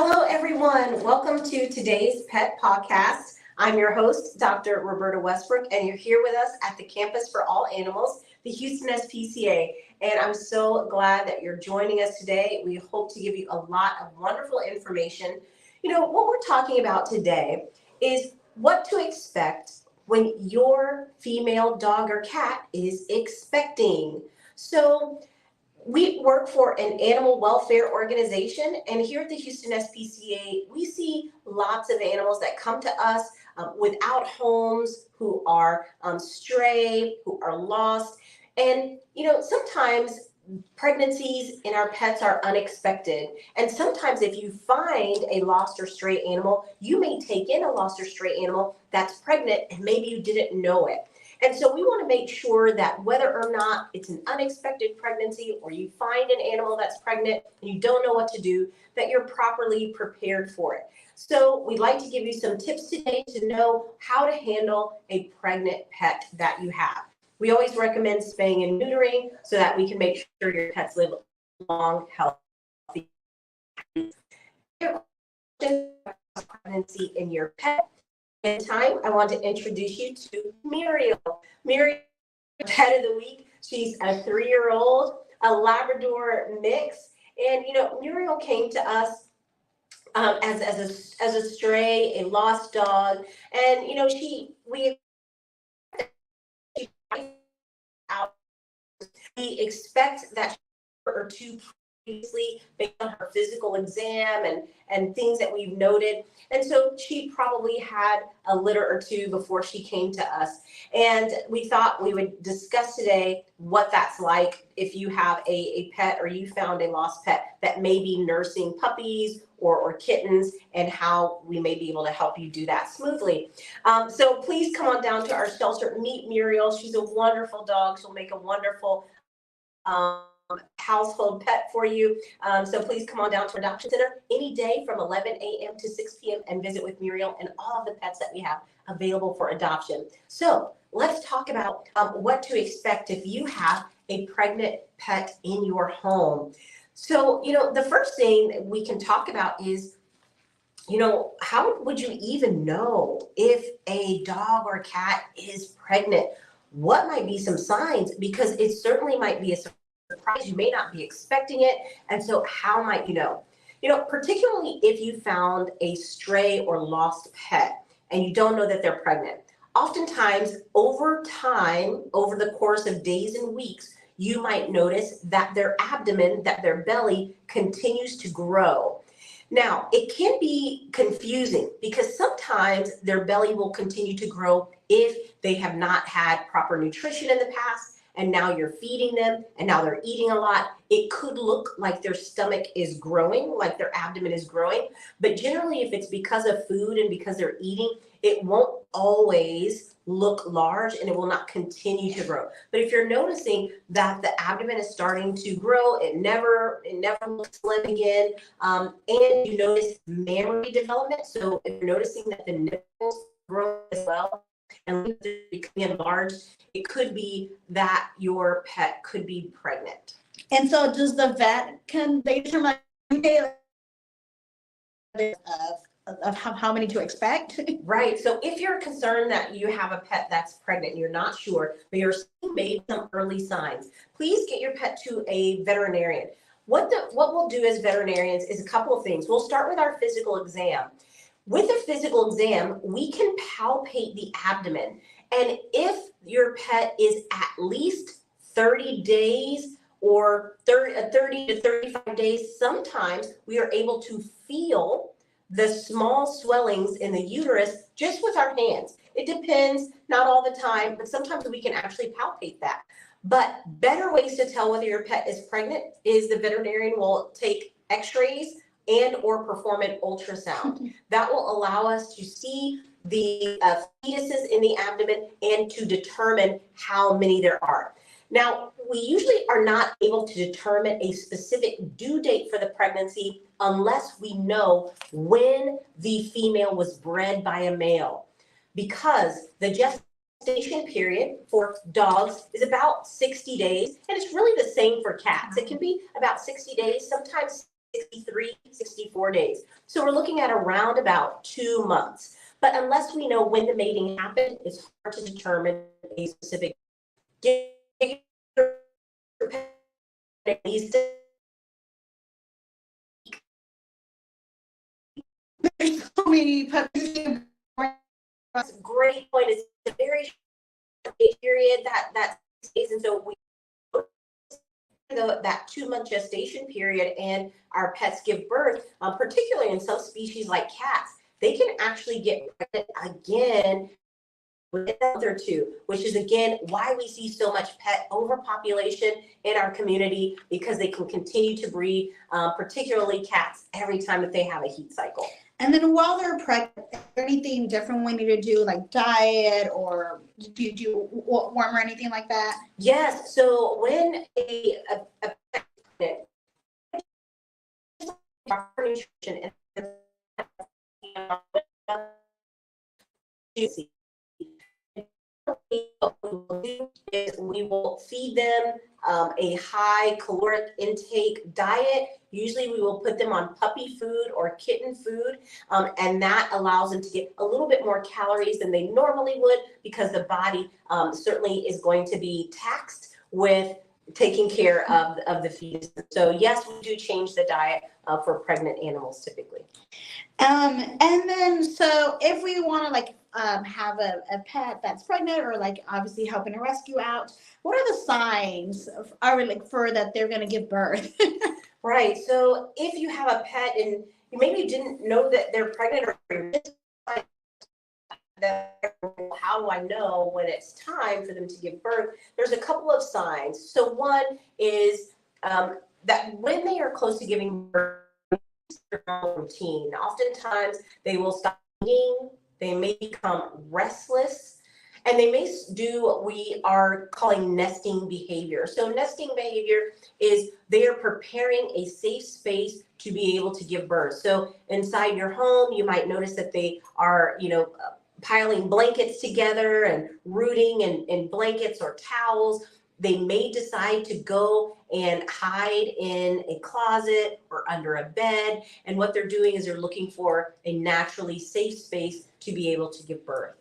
Hello, everyone. Welcome to today's Pet Podcast. I'm your host, Dr. Roberta Westbrook, and you're here with us at the Campus for All Animals, the Houston SPCA. And I'm so glad that you're joining us today. We hope to give you a lot of wonderful information. You know, what we're talking about today is what to expect when your female dog or cat is expecting. So, we work for an animal welfare organization, and here at the Houston SPCA, we see lots of animals that come to us without homes, who are stray, who are lost. And, you know, sometimes pregnancies in our pets are unexpected. And sometimes if you find a lost or stray animal, you may take in a lost or stray animal that's pregnant, and maybe you didn't know it. And so we want to make sure that whether or not it's an unexpected pregnancy or you find an animal that's pregnant and you don't know what to do, that you're properly prepared for it. So we'd like to give you some tips today to know how to handle a pregnant pet that you have. We always recommend spaying and neutering so that we can make sure your pets live long, healthy. Pregnancy in your pet. In time, I want to introduce you to Muriel. Muriel, pet of the week. She's a 3-year-old, a Labrador mix, and you know, Muriel came to us as a stray, a lost dog, and you know, we expect that or two previously based on her physical exam and things that we've noted. And so she probably had a litter or two before she came to us. And we thought we would discuss today what that's like if you have a pet or you found a lost pet that may be nursing puppies or kittens, and how we may be able to help you do that smoothly. So please come on down to our shelter, meet Muriel. She's a wonderful dog. She'll make a wonderful household pet for you. So please come on down to Adoption Center any day from 11 a.m. to 6 p.m. and visit with Muriel and all of the pets that we have available for adoption. So let's talk about what to expect if you have a pregnant pet in your home. So, you know, the first thing that we can talk about is, you know, how would you even know if a dog or cat is pregnant? What might be some signs? Because it certainly might be a surprise. You may not be expecting it. And so how might you know? You know, particularly if you found a stray or lost pet and you don't know that they're pregnant. Oftentimes, over time, over the course of days and weeks, you might notice that their abdomen, that their belly continues to grow. Now, it can be confusing because sometimes their belly will continue to grow if they have not had proper nutrition in the past, and now you're feeding them, and now they're eating a lot. It could look like their stomach is growing, like their abdomen is growing, but generally if it's because of food and because they're eating, it won't always look large and it will not continue to grow. But if you're noticing that the abdomen is starting to grow, it never looks slim again, and you notice mammary development, so if you're noticing that the nipples grow as well, and becoming enlarged, it could be that your pet could be pregnant. And so does the vet, can they determine of how many to expect? Right. So if you're concerned that you have a pet that's pregnant and you're not sure, but you're seeing maybe some early signs, please get your pet to a veterinarian. What we'll do as veterinarians is a couple of things. We'll start with our physical exam. With a physical exam, we can palpate the abdomen. And if your pet is at least 30 days or 30 to 35 days, sometimes we are able to feel the small swellings in the uterus just with our hands. It depends, not all the time, but sometimes we can actually palpate that. But better ways to tell whether your pet is pregnant is the veterinarian will take x-rays and or perform an ultrasound. That will allow us to see the fetuses in the abdomen and to determine how many there are. Now, we usually are not able to determine a specific due date for the pregnancy unless we know when the female was bred by a male, because the gestation period for dogs is about 60 days, and it's really the same for cats. It can be about 60 days, sometimes 63, 64 days. So we're looking at around about 2 months. But unless we know when the mating happened, it's hard to determine a specific day. There's so many puppies. That's a great point. It's a very short period that stays, and so we that 2 month gestation period and our pets give birth, particularly in some species like cats, they can actually get pregnant again within a month or two, which is again why we see so much pet overpopulation in our community, because they can continue to breed, particularly cats, every time that they have a heat cycle. And then while they're pregnant, is there anything different we need to do, like diet, or do you do warm or anything like that? Yes. So when a pet is pregnant, nutrition and what we will do is we will feed them a high caloric intake diet. Usually we will put them on puppy food or kitten food, and that allows them to get a little bit more calories than they normally would, because the body certainly is going to be taxed with taking care of the fetus. So yes, we do change the diet for pregnant animals typically. And then, so if we want to have a pet that's pregnant, or like obviously helping a rescue out, what are the signs for that they're going to give birth? Right. So if you have a pet and you maybe didn't know that they're pregnant, or how do I know when it's time for them to give birth? There's a couple of signs. So one is that when they are close to giving birth, routine. Oftentimes they will stop eating, they may become restless, and they may do what we are calling nesting behavior. So nesting behavior is they are preparing a safe space to be able to give birth. So inside your home, you might notice that they are, piling blankets together and rooting in blankets or towels. They may decide to go and hide in a closet or under a bed. And what they're doing is they're looking for a naturally safe space to be able to give birth.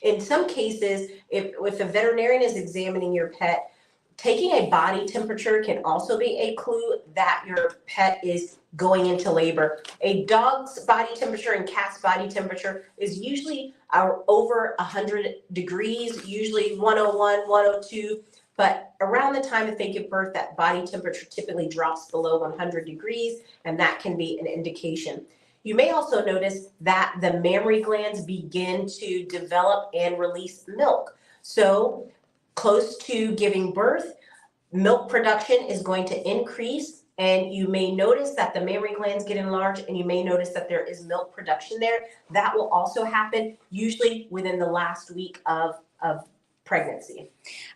In some cases, if a veterinarian is examining your pet, taking a body temperature can also be a clue that your pet is going into labor. A dog's body temperature and cat's body temperature is usually over 100 degrees, usually 101, 102. But around the time that they give birth, that body temperature typically drops below 100 degrees, and that can be an indication. You may also notice that the mammary glands begin to develop and release milk. So close to giving birth, milk production is going to increase, and you may notice that the mammary glands get enlarged, and you may notice that there is milk production there. That will also happen usually within the last week of pregnancy.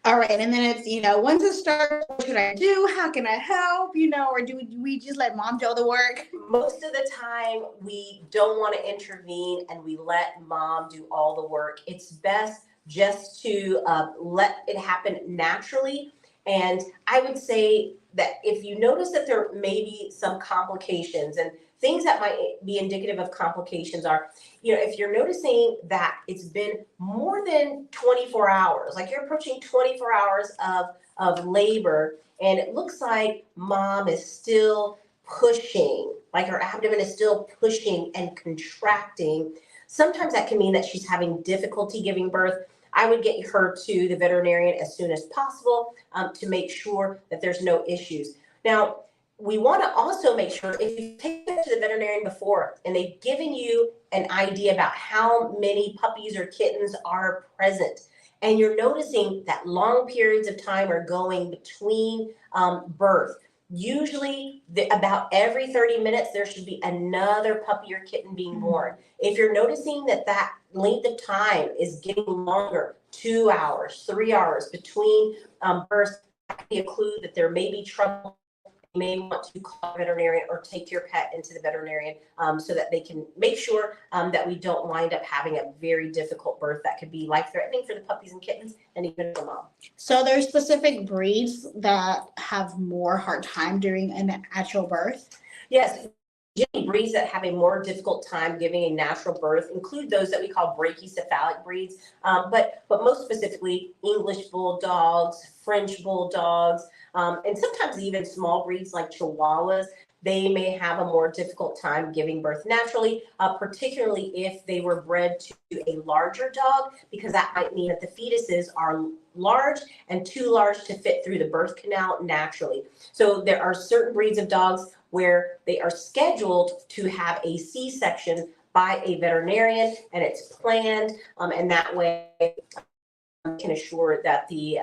All right, and then it's, once it starts, what should I do? How can I help? Or do we just let mom do all the work? Most of the time, we don't want to intervene and we let mom do all the work. It's best just to let it happen naturally. And I would say that if you notice that there may be some complications, and things that might be indicative of complications are, if you're noticing that it's been more than 24 hours, like you're approaching 24 hours of labor, and it looks like mom is still pushing, like her abdomen is still pushing and contracting, sometimes that can mean that she's having difficulty giving birth. I would get her to the veterinarian as soon as possible to make sure that there's no issues. Now, we want to also make sure, if you take them to the veterinarian before and they've given you an idea about how many puppies or kittens are present, and you're noticing that long periods of time are going between birth, usually about every 30 minutes, there should be another puppy or kitten being born. If you're noticing that length of time is getting longer, 2 hours, 3 hours between births, that can be a clue that there may be trouble. You may want to call a veterinarian or take your pet into the veterinarian so that they can make sure that we don't wind up having a very difficult birth that could be life-threatening for the puppies and kittens and even for mom. So there's specific breeds that have more hard time during an actual birth? Yes, generally breeds that have a more difficult time giving a natural birth include those that we call brachycephalic breeds, but most specifically English bulldogs, French bulldogs, and sometimes even small breeds like Chihuahuas. They may have a more difficult time giving birth naturally, particularly if they were bred to a larger dog, because that might mean that the fetuses are large and too large to fit through the birth canal naturally. So there are certain breeds of dogs where they are scheduled to have a C-section by a veterinarian, and it's planned, and that way can assure that the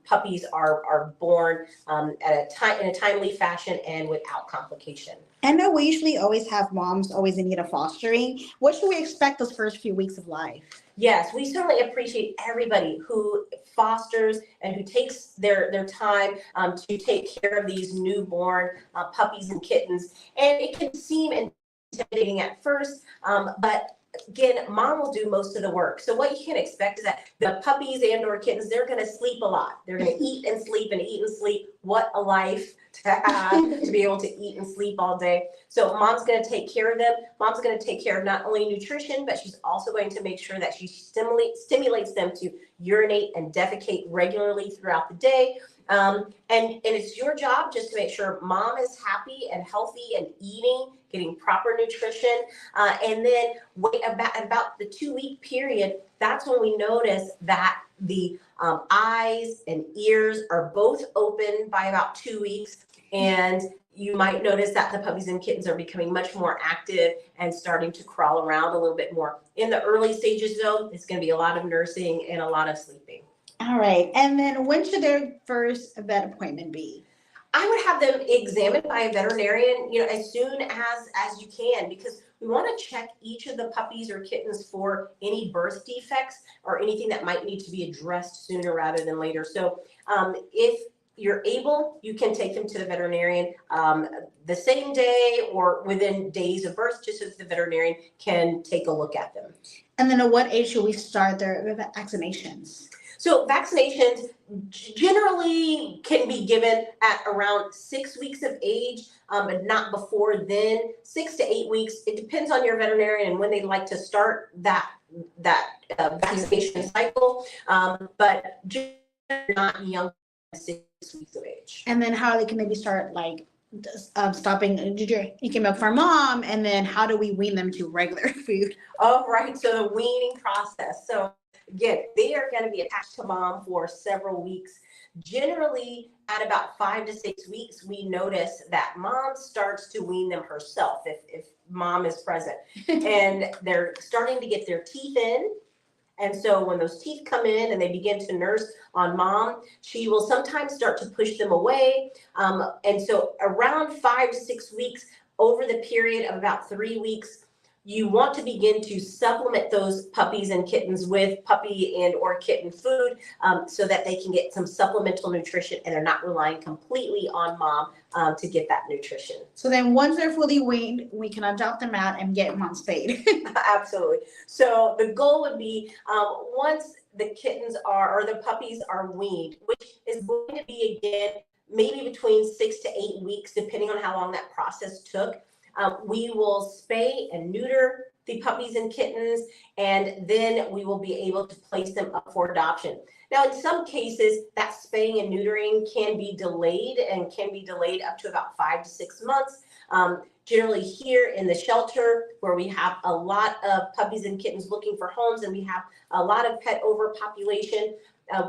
puppies are born in a timely fashion and without complication. I know we usually always have moms always in need of fostering. What should we expect those first few weeks of life? Yes, we certainly appreciate everybody who fosters and who takes their time to take care of these newborn puppies and kittens. And it can seem intimidating at first, but again, mom will do most of the work. So what you can expect is that the puppies and or kittens, they're going to sleep a lot. They're going to eat and sleep and eat and sleep. What a life to have, to be able to eat and sleep all day. So mom's going to take care of them. Mom's going to take care of not only nutrition, but she's also going to make sure that she stimulates them to urinate and defecate regularly throughout the day. And it's your job just to make sure mom is happy and healthy and eating, getting proper nutrition. And then wait about the 2-week period, that's when we notice that the eyes and ears are both open by about 2 weeks. And you might notice that the puppies and kittens are becoming much more active and starting to crawl around a little bit more. In the early stages, though, it's going to be a lot of nursing and a lot of sleeping. All right. And then when should their first vet appointment be? I would have them examined by a veterinarian, as soon as you can, because we want to check each of the puppies or kittens for any birth defects or anything that might need to be addressed sooner rather than later. So if you're able, you can take them to the veterinarian the same day or within days of birth, just so that the veterinarian can take a look at them. And then at what age should we start their vaccinations? So vaccinations generally can be given at around 6 weeks of age, but not before then. 6 to 8 weeks. It depends on your veterinarian and when they'd like to start that vaccination cycle, but generally not younger than 6 weeks of age. And then how they can maybe start stopping drinking milk for mom, and then how do we wean them to regular food? Oh, right. So the weaning process. So again, they are going to be attached to mom for several weeks. Generally, at about 5 to 6 weeks, we notice that mom starts to wean them herself if mom is present. And they're starting to get their teeth in. And so when those teeth come in and they begin to nurse on mom, she will sometimes start to push them away. And so around 5 to 6 weeks, over the period of about 3 weeks, you want to begin to supplement those puppies and kittens with puppy and or kitten food, so that they can get some supplemental nutrition and they're not relying completely on mom to get that nutrition. So then once they're fully weaned, we can adopt them out and get mom spayed. Absolutely. So the goal would be once the kittens or the puppies are weaned, which is going to be again maybe between 6 to 8 weeks, depending on how long that process took. We will spay and neuter the puppies and kittens, and then we will be able to place them up for adoption. Now, in some cases, that spaying and neutering can be delayed and can be delayed up to about 5 to 6 months. Generally here in the shelter, where we have a lot of puppies and kittens looking for homes and we have a lot of pet overpopulation,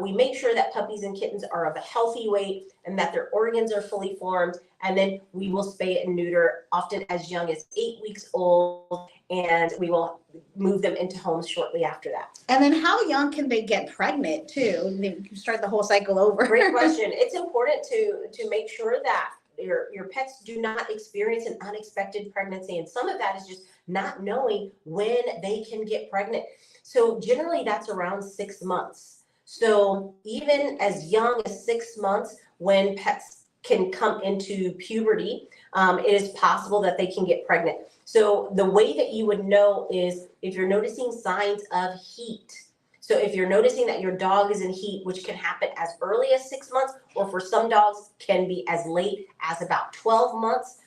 we make sure that puppies and kittens are of a healthy weight and that their organs are fully formed. And then we will spay and neuter often as young as 8 weeks old, and we will move them into homes shortly after that. And then how young can they get pregnant too? They can start the whole cycle over. Great question. It's important to make sure that your pets do not experience an unexpected pregnancy. And some of that is just not knowing when they can get pregnant. So generally that's around 6 months. So even as young as 6 months, when pets can come into puberty, it is possible that they can get pregnant. So the way that you would know is if you're noticing signs of heat. So if you're noticing that your dog is in heat, which can happen as early as 6 months, or for some dogs can be as late as about 12 months,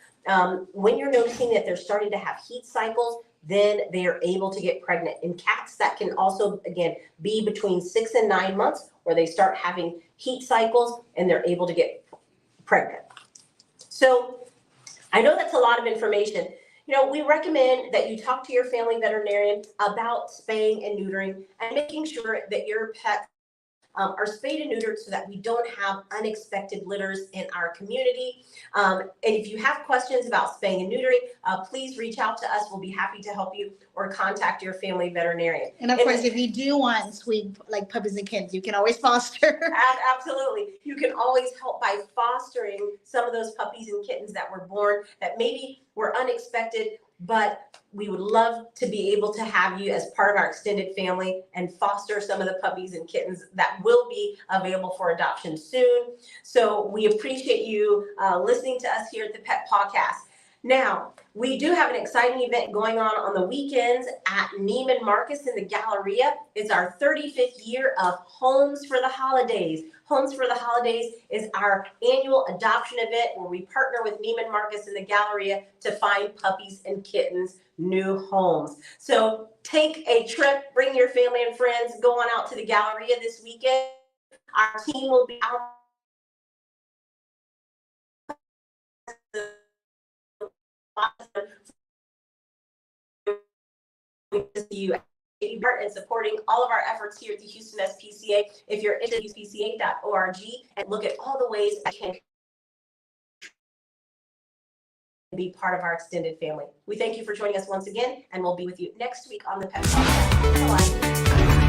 When you're noticing that they're starting to have heat cycles, then they are able to get pregnant. In cats, that can also, again, be between 6 and 9 months where they start having heat cycles and they're able to get pregnant. So I know that's a lot of information. We recommend that you talk to your family veterinarian about spaying and neutering and making sure that your pet are spayed and neutered so that we don't have unexpected litters in our community. And if you have questions about spaying and neutering, please reach out to us. We'll be happy to help you or contact your family veterinarian. And of course, if you do want sweet like puppies and kittens, you can always foster. Absolutely. You can always help by fostering some of those puppies and kittens that were born that maybe were unexpected, but we would love to be able to have you as part of our extended family and foster some of the puppies and kittens that will be available for adoption soon. So we appreciate you listening to us here at the Pet Pawcast. Now, we do have an exciting event going on the weekends at Neiman Marcus in the Galleria. It's our 35th year of Homes for the Holidays. Homes for the Holidays is our annual adoption event where we partner with Neiman Marcus in the Galleria to find puppies and kittens new homes. So take a trip, bring your family and friends, go on out to the Galleria this weekend. Our team will be out you and supporting all of our efforts here at the Houston SPCA. If you're into spca.org and look at all the ways I can be part of our extended family. We thank you for joining us once again, and we'll be with you next week on the Pet Podcast. Bye-bye.